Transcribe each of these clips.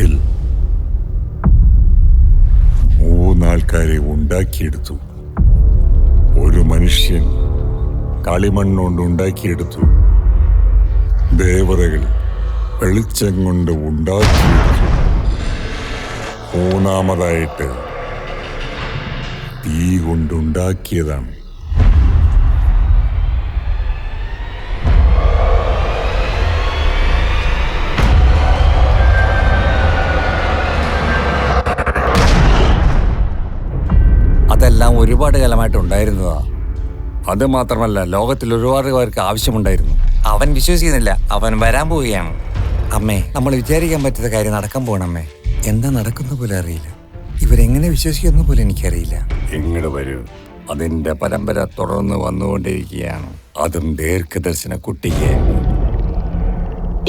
ലോകത്തിൽ മൂന്നാൾക്കാരെ ഉണ്ടാക്കിയെടുത്തു. ഒരു മനുഷ്യൻ കളിമണ്ണുകൊണ്ട് ഉണ്ടാക്കിയെടുത്തു. ദേവതകൾ വെളിച്ചം കൊണ്ട് ഉണ്ടാക്കിയെടുത്തു. മൂന്നാമതായിട്ട് തീ കൊണ്ടുണ്ടാക്കിയതാണ്. അതെല്ലാം ഒരുപാട് കാലമായിട്ടുണ്ടായിരുന്നതാ. അത് മാത്രമല്ല, ലോകത്തിൽ ഒരുപാട് പേർക്ക് ആവശ്യമുണ്ടായിരുന്നു. അവൻ വിശ്വസിക്കുന്നില്ല, അവൻ വരാൻ പോവുകയാണ്. അമ്മേ, നമ്മൾ വിചാരിക്കാൻ പറ്റാത്ത കാര്യം നടക്കാൻ പോകണം അമ്മേ. എന്താ നടക്കുന്ന പോലെ അറിയില്ല. ഇവരെങ്ങനെ വിശ്വസിക്കുന്ന പോലെ എനിക്കറിയില്ല. ഇങ്ങോട്ട് വരൂ. അതിന്റെ പരമ്പര തുടർന്ന് വന്നുകൊണ്ടിരിക്കുകയാണ്. അതും ദീർഘദർശന കുട്ടിക്ക്.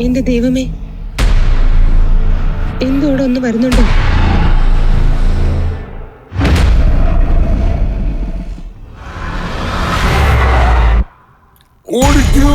എന്റെ ദൈവമേ, എന്തോടെ ഒന്ന് വരുന്നുണ്ടോ? ഓടിക്കോ!